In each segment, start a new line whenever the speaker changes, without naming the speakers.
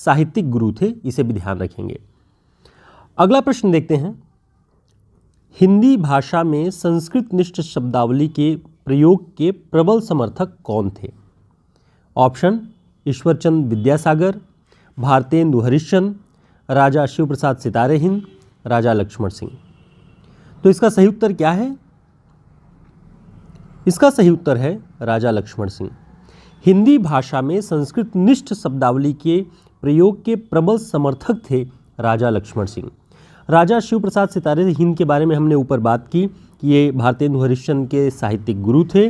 साहित्यिक गुरु थे, इसे भी ध्यान रखेंगे। अगला प्रश्न देखते हैं, हिंदी भाषा में संस्कृत निष्ठ शब्दावली के प्रयोग के प्रबल समर्थक कौन थे? ऑप्शन ईश्वरचंद विद्यासागर, भारतेंदु हरिश्चंद्र, राजा शिव प्रसाद सितारे हिंद, राजा लक्ष्मण सिंह। तो इसका सही उत्तर क्या है? इसका सही उत्तर है राजा लक्ष्मण सिंह। हिंदी भाषा में संस्कृत निष्ठ शब्दावली के प्रयोग के प्रबल समर्थक थे राजा लक्ष्मण सिंह। राजा शिव प्रसाद सितारे हिंद के बारे में हमने ऊपर बात की कि ये भारतेंदु हरिश्चंद्र के साहित्यिक गुरु थे,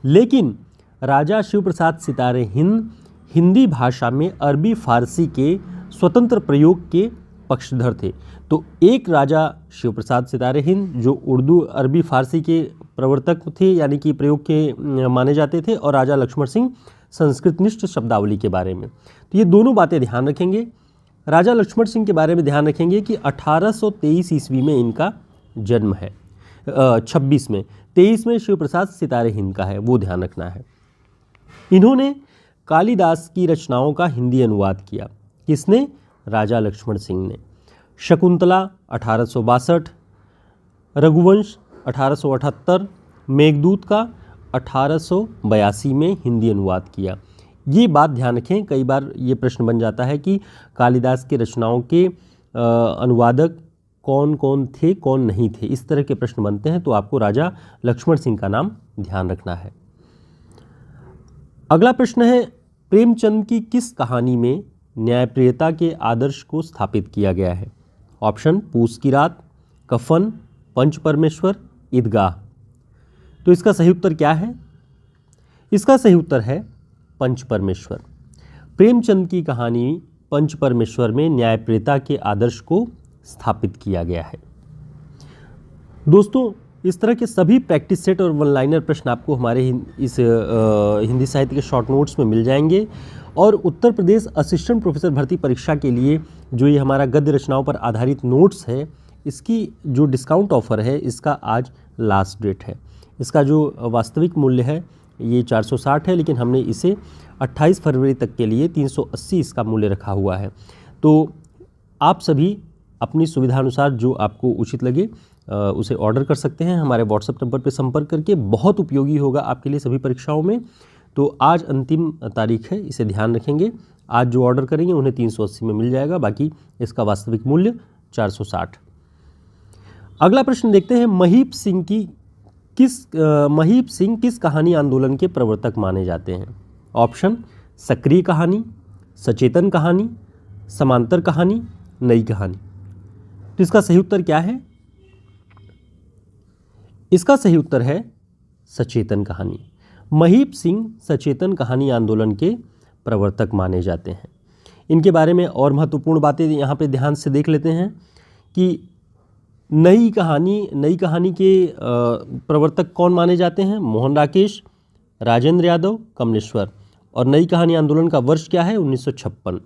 लेकिन राजा शिव प्रसाद सितारे हिंद हिंदी भाषा में अरबी फारसी के स्वतंत्र प्रयोग के पक्षधर थे। तो एक राजा शिव प्रसाद सितारे हिंद जो उर्दू अरबी फारसी के प्रवर्तक थे, यानी कि प्रयोग के माने जाते थे, और राजा लक्ष्मण सिंह संस्कृत निष्ठ शब्दावली के बारे में। तो ये दोनों बातें ध्यान रखेंगे। राजा लक्ष्मण सिंह के बारे में ध्यान रखेंगे कि 1823 ईस्वी में इनका जन्म है, 26 में, 23 में शिव प्रसाद सितारे हिंद का है, वो ध्यान रखना है। इन्होंने कालिदास की रचनाओं का हिंदी अनुवाद किया। किसने? राजा लक्ष्मण सिंह ने। शकुंतला 1862, रघुवंश 1878, मेघदूत का 1882 में हिंदी अनुवाद किया। ये बात ध्यान रखें, कई बार ये प्रश्न बन जाता है कि कालिदास की रचनाओं के अनुवादक कौन कौन थे, कौन नहीं थे, इस तरह के प्रश्न बनते हैं, तो आपको राजा लक्ष्मण सिंह का नाम ध्यान रखना है। अगला प्रश्न है, प्रेमचंद की किस कहानी में न्यायप्रियता के आदर्श को स्थापित किया गया है? ऑप्शन पूस की रात, कफन, पंच परमेश्वर, ईदगाह। तो इसका सही उत्तर क्या है? इसका सही उत्तर है पंच परमेश्वर। प्रेमचंद की कहानी पंच परमेश्वर में न्यायप्रियता के आदर्श को स्थापित किया गया है। दोस्तों, इस तरह के सभी प्रैक्टिस सेट और वन लाइनर प्रश्न आपको हमारे इस हिंदी साहित्य के शॉर्ट नोट्स में मिल जाएंगे। और उत्तर प्रदेश असिस्टेंट प्रोफेसर भर्ती परीक्षा के लिए जो ये हमारा गद्य रचनाओं पर आधारित नोट्स है, इसकी जो डिस्काउंट ऑफर है, इसका आज लास्ट डेट है। इसका जो वास्तविक मूल्य है ये 460 है, लेकिन हमने इसे 28 फरवरी तक के लिए 380 इसका मूल्य रखा हुआ है। तो आप सभी अपनी सुविधानुसार जो आपको उचित लगे उसे ऑर्डर कर सकते हैं हमारे व्हाट्सएप नंबर पर संपर्क करके। बहुत उपयोगी होगा आपके लिए सभी परीक्षाओं में। तो आज अंतिम तारीख है, इसे ध्यान रखेंगे। आज जो ऑर्डर करेंगे उन्हें 380 में मिल जाएगा, बाकी इसका वास्तविक मूल्य 460। अगला प्रश्न देखते हैं, महीप सिंह किस कहानी आंदोलन के प्रवर्तक माने जाते हैं? ऑप्शन सक्रिय कहानी, सचेतन कहानी, समांतर कहानी, नई कहानी। तो इसका सही उत्तर क्या है? इसका सही उत्तर है सचेतन कहानी। महीप सिंह सचेतन कहानी आंदोलन के प्रवर्तक माने जाते हैं। इनके बारे में और महत्वपूर्ण बातें यहाँ पे ध्यान से देख लेते हैं कि नई कहानी के प्रवर्तक कौन माने जाते हैं? मोहन राकेश, राजेंद्र यादव, कमलेश्वर। और नई कहानी आंदोलन का वर्ष क्या है? 1956।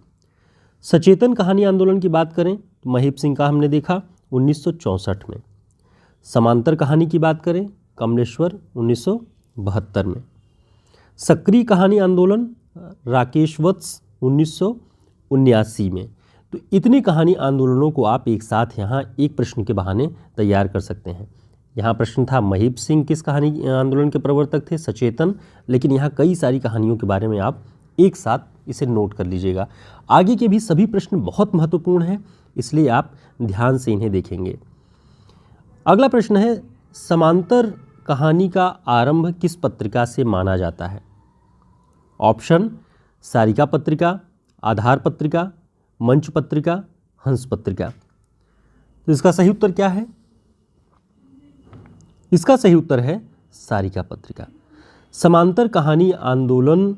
सचेतन कहानी आंदोलन की बात करें तो महीप सिंह का हमने देखा 1964 में। समांतर कहानी की बात करें, कमलेश्वर 1972 में। सक्रिय कहानी आंदोलन राकेश वत्स 1979 में। तो इतने कहानी आंदोलनों को आप एक साथ यहाँ एक प्रश्न के बहाने तैयार कर सकते हैं। यहाँ प्रश्न था महीप सिंह किस कहानी आंदोलन के प्रवर्तक थे? सचेतन। लेकिन यहाँ कई सारी कहानियों के बारे में आप एक साथ इसे नोट कर लीजिएगा। आगे के भी सभी प्रश्न बहुत महत्वपूर्ण हैं, इसलिए आप ध्यान से इन्हें देखेंगे। अगला प्रश्न है, समांतर कहानी का आरंभ किस पत्रिका से माना जाता है? ऑप्शन सारिका पत्रिका, आधार पत्रिका, मंच पत्रिका, हंस पत्रिका। तो इसका सही उत्तर क्या है? इसका सही उत्तर है सारिका पत्रिका। समांतर कहानी आंदोलन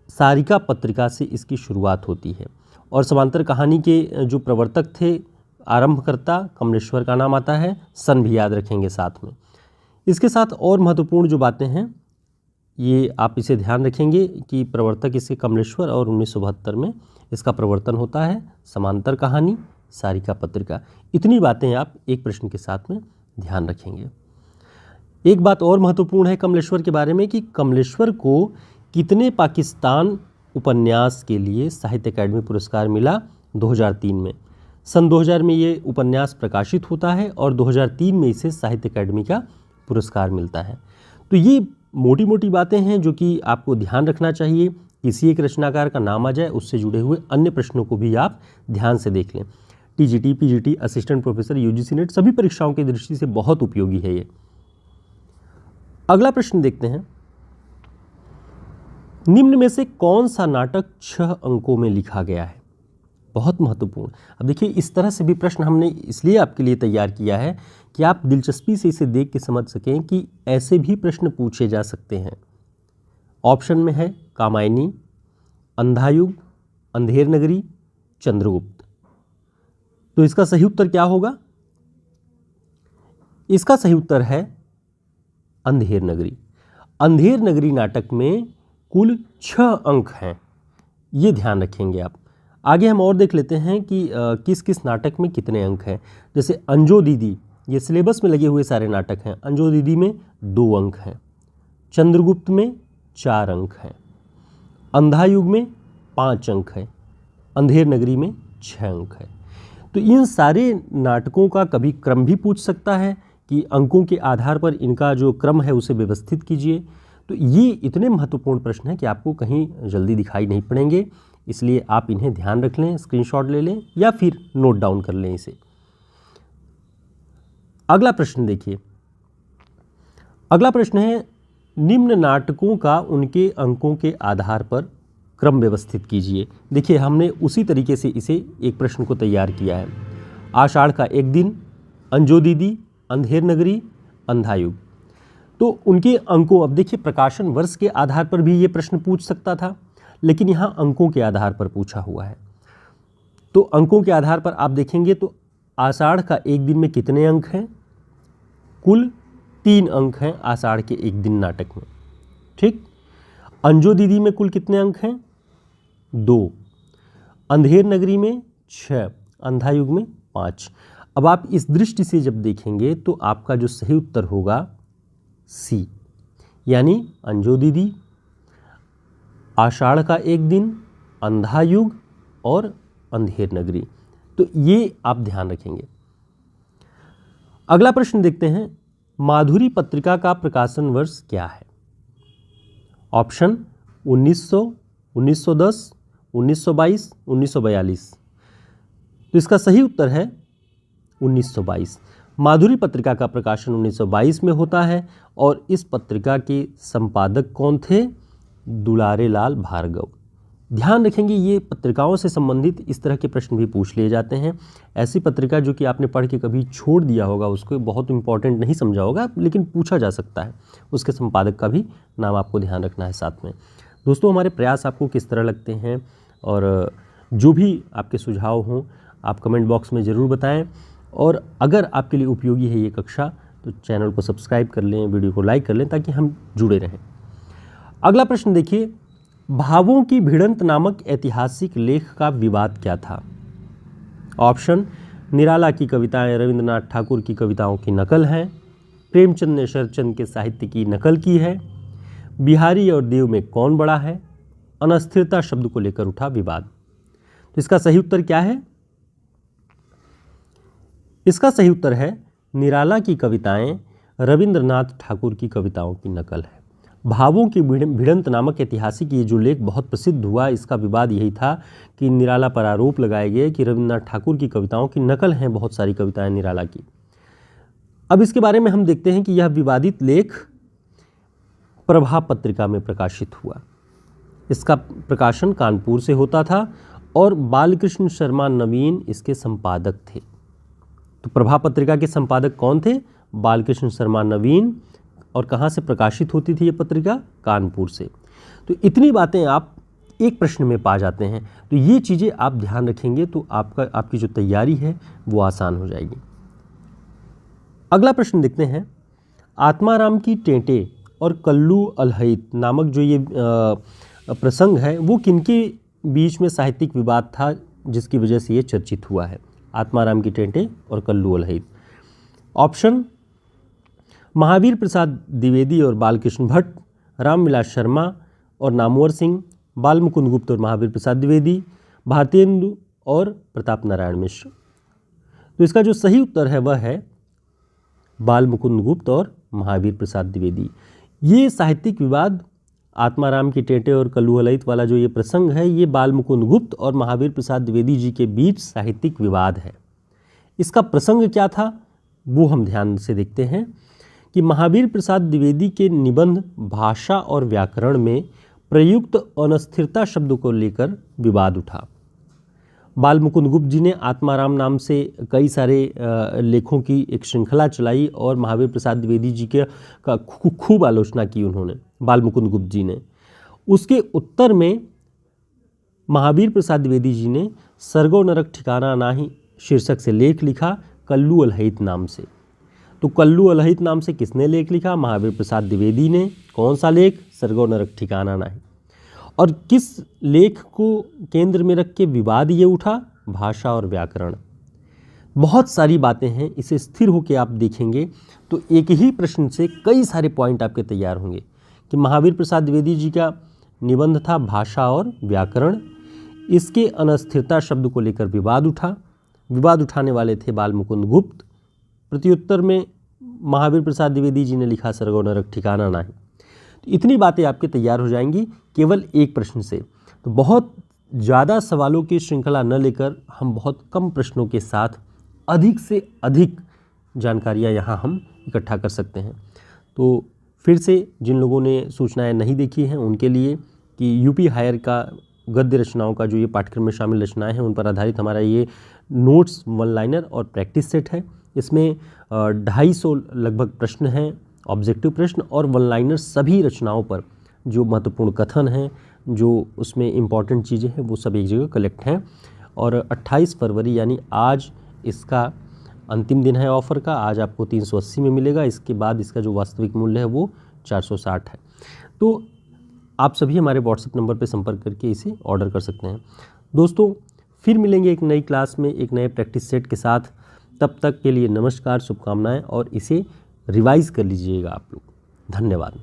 सारिका पत्रिका से इसकी शुरुआत होती है। और समांतर कहानी के जो प्रवर्तक थे, आरंभकर्ता, कमलेश्वर का नाम आता है। सन भी याद रखेंगे साथ में। इसके साथ और महत्वपूर्ण जो बातें हैं ये आप इसे ध्यान रखेंगे कि प्रवर्तक इसके कमलेश्वर और 1972 में इसका प्रवर्तन होता है। समांतर कहानी, सारिका पत्रिका। इतनी बातें आप एक प्रश्न के साथ में ध्यान रखेंगे। एक बात और महत्वपूर्ण है कमलेश्वर के बारे में कि कमलेश्वर को कितने पाकिस्तान उपन्यास के लिए साहित्य अकादमी पुरस्कार मिला 2003 में। सन 2000 में ये उपन्यास प्रकाशित होता है और 2003 में इसे साहित्य अकादमी का पुरस्कार मिलता है। तो ये मोटी मोटी बातें हैं जो कि आपको ध्यान रखना चाहिए। किसी एक रचनाकार का नाम आ जाए, उससे जुड़े हुए अन्य प्रश्नों को भी आप ध्यान से देख लें। TGT, PGT, assistant professor, UGC net सभी परीक्षाओं की दृष्टि से बहुत उपयोगी है ये। अगला प्रश्न देखते हैं, निम्न में से कौन सा नाटक 6 अंकों में लिखा गया है? बहुत महत्वपूर्ण। अब देखिए, इस तरह से भी प्रश्न हमने इसलिए आपके लिए तैयार किया है कि आप दिलचस्पी से इसे देख के समझ सकें कि ऐसे भी प्रश्न पूछे जा सकते हैं। ऑप्शन में है कामायनी, अंधायुग, अंधेर नगरी, चंद्रगुप्त। तो इसका सही उत्तर क्या होगा? इसका सही उत्तर है अंधेर नगरी। अंधेर नगरी नाटक में कुल 6 अंक हैं, ये ध्यान रखेंगे आप। आगे हम और देख लेते हैं कि किस किस नाटक में कितने अंक हैं। जैसे अंजो दीदी, ये सिलेबस में लगे हुए सारे नाटक हैं। अंजो दीदी में 2 अंक हैं, चंद्रगुप्त में 4 अंक हैं, अंधायुग में 5 अंक है, अंधेर नगरी में 6 अंक है। तो इन सारे नाटकों का कभी क्रम भी पूछ सकता है कि अंकों के आधार पर इनका जो क्रम है उसे व्यवस्थित कीजिए। तो ये इतने महत्वपूर्ण प्रश्न हैं कि आपको कहीं जल्दी दिखाई नहीं पड़ेंगे, इसलिए आप इन्हें ध्यान रख लें, स्क्रीनशॉट ले लें या फिर नोट डाउन कर लें इसे। अगला प्रश्न देखिए। अगला प्रश्न है, निम्न नाटकों का उनके अंकों के आधार पर क्रम व्यवस्थित कीजिए। देखिए, हमने उसी तरीके से इसे एक प्रश्न को तैयार किया है। आषाढ़ का एक दिन, अंजो दीदी, अंधेर नगरी, अंधायुग। तो उनके अंकों, अब देखिए प्रकाशन वर्ष के आधार पर भी ये प्रश्न पूछ सकता था, लेकिन यहाँ अंकों के आधार पर पूछा हुआ है। तो अंकों के आधार पर आप देखेंगे तो आषाढ़ का एक दिन में कितने अंक हैं? कुल 3 अंक हैं आषाढ़ के एक दिन नाटक में। ठीक। अंजो दीदी में कुल कितने अंक हैं? 2। अंधेर नगरी में 6, अंधायुग में 5। अब आप इस दृष्टि से जब देखेंगे तो आपका जो सही उत्तर होगा सी, यानी अंजो दीदी, आषाढ़ का एक दिन, अंधायुग और अंधेर नगरी। तो ये आप ध्यान रखेंगे। अगला प्रश्न देखते हैं, माधुरी पत्रिका का प्रकाशन वर्ष क्या है? ऑप्शन 1900, 1910, 1922, 1942। तो इसका सही उत्तर है 1922। माधुरी पत्रिका का प्रकाशन 1922 में होता है और इस पत्रिका के संपादक कौन थे? दुलारे लाल भार्गव। ध्यान रखेंगे, ये पत्रिकाओं से संबंधित इस तरह के प्रश्न भी पूछ लिए जाते हैं। ऐसी पत्रिका जो कि आपने पढ़ के कभी छोड़ दिया होगा, उसको बहुत इंपॉर्टेंट नहीं समझा होगा, लेकिन पूछा जा सकता है, उसके संपादक का भी नाम आपको ध्यान रखना है साथ में। दोस्तों, हमारे प्रयास आपको किस तरह लगते हैं और जो भी आपके सुझाव हों आप कमेंट बॉक्स में ज़रूर बताएं। और अगर आपके लिए उपयोगी है ये कक्षा तो चैनल को सब्सक्राइब कर लें, वीडियो को लाइक कर लें ताकि हम जुड़े रहें। अगला प्रश्न देखिए, भावों की भिड़ंत नामक ऐतिहासिक लेख का विवाद क्या था? ऑप्शन, निराला की कविताएं रविंद्रनाथ ठाकुर की कविताओं की नकल हैं, प्रेमचंद ने शरचंद के साहित्य की नकल की है, बिहारी और देव में कौन बड़ा है, अनस्थिरता शब्द को लेकर उठा विवाद। तो इसका सही उत्तर क्या है? इसका सही उत्तर है निराला की कविताएं रविंद्रनाथ ठाकुर की कविताओं की नकल है। भावों की भिड़ंत नामक ऐतिहासिक ये जो लेख बहुत प्रसिद्ध हुआ, इसका विवाद यही था कि निराला पर आरोप लगाए गए कि रविंद्रनाथ ठाकुर की कविताओं की नकल हैं बहुत सारी कविताएं निराला की। अब इसके बारे में हम देखते हैं कि यह विवादित लेख प्रभा पत्रिका में प्रकाशित हुआ। इसका प्रकाशन कानपुर से होता था और बालकृष्ण शर्मा नवीन इसके संपादक थे। तो प्रभा पत्रिका के संपादक कौन थे? बालकृष्ण शर्मा नवीन। और कहाँ से प्रकाशित होती थी ये पत्रिका? कानपुर से। तो इतनी बातें आप एक प्रश्न में पा जाते हैं। तो ये चीज़ें आप ध्यान रखेंगे तो आपकी जो तैयारी है वो आसान हो जाएगी। अगला प्रश्न देखते हैं, आत्माराम की टेंटे और कल्लू अलहैत नामक जो ये प्रसंग है वो किनके बीच में साहित्यिक विवाद था जिसकी वजह से ये चर्चित हुआ है? आत्माराम की टेंटे और कल्लू अलहैत। ऑप्शन, महावीर प्रसाद द्विवेदी और बालकृष्ण भट्ट, रामविलास शर्मा और नामवर सिंह, बाल मुकुंद गुप्त और महावीर प्रसाद द्विवेदी, भारतेंदु और प्रताप नारायण मिश्र। तो इसका जो सही उत्तर है वह है बाल मुकुंद गुप्त और महावीर प्रसाद द्विवेदी। ये साहित्यिक विवाद आत्माराम की टेटे और कल्लू ललित वाला जो ये प्रसंग है, ये बाल मुकुंद गुप्त और महावीर प्रसाद द्विवेदी जी के बीच साहित्यिक विवाद है। इसका प्रसंग क्या था वो हम ध्यान से देखते हैं कि महावीर प्रसाद द्विवेदी के निबंध भाषा और व्याकरण में प्रयुक्त अनस्थिरता शब्द को लेकर विवाद उठा। बाल मुकुंद गुप्त जी ने आत्माराम नाम से कई सारे लेखों की एक श्रृंखला चलाई और महावीर प्रसाद द्विवेदी जी के का खूब आलोचना की उन्होंने, बाल मुकुंद गुप्त जी ने। उसके उत्तर में महावीर प्रसाद द्विवेदी जी ने सरगो नरक ठिकाना नाही शीर्षक से लेख लिखा कल्लू अलहित नाम से। तो कल्लू अलहित नाम से किसने लेख लिखा? महावीर प्रसाद द्विवेदी ने। कौन सा लेख? सरगो नरक ठिकाना नाही। और किस लेख को केंद्र में रख के विवाद ये उठा? भाषा और व्याकरण। बहुत सारी बातें हैं, इसे स्थिर होकर आप देखेंगे तो एक ही प्रश्न से कई सारे पॉइंट आपके तैयार होंगे कि महावीर प्रसाद द्विवेदी जी का निबंध था भाषा और व्याकरण, इसके अनस्थिरता शब्द को लेकर विवाद उठा। विवाद उठाने वाले थे बाल मुकुंद गुप्त। प्रत्युत्तर में महावीर प्रसाद द्विवेदी जी ने लिखा सरगो नरक ठिकाना नाही। तो इतनी बातें आपके तैयार हो जाएंगी केवल एक प्रश्न से। तो बहुत ज़्यादा सवालों की श्रृंखला न लेकर हम बहुत कम प्रश्नों के साथ अधिक से अधिक जानकारियाँ यहाँ हम इकट्ठा कर सकते हैं। तो फिर से जिन लोगों ने सूचनाएं नहीं देखी हैं उनके लिए कि यूपी हायर का गद्य रचनाओं का जो ये पाठ्यक्रम में शामिल रचनाएं हैं उन पर आधारित हमारा ये नोट्स वन लाइनर और प्रैक्टिस सेट है। इसमें 250 लगभग प्रश्न हैं, ऑब्जेक्टिव प्रश्न और वन लाइनर सभी रचनाओं पर जो महत्वपूर्ण कथन हैं, जो उसमें इम्पॉर्टेंट चीज़ें हैं, वो सब एक जगह कलेक्ट हैं। और 28 फरवरी यानी आज इसका अंतिम दिन है ऑफ़र का। आज आपको 380 में मिलेगा। इसके बाद इसका जो वास्तविक मूल्य है वो 460 है। तो आप सभी हमारे व्हाट्सएप नंबर पर संपर्क करके इसे ऑर्डर कर सकते हैं। दोस्तों फिर मिलेंगे एक नई क्लास में एक नए प्रैक्टिस सेट के साथ। तब तक के लिए नमस्कार, शुभकामनाएं और इसे रिवाइज़ कर लीजिएगा आप लोग। धन्यवाद।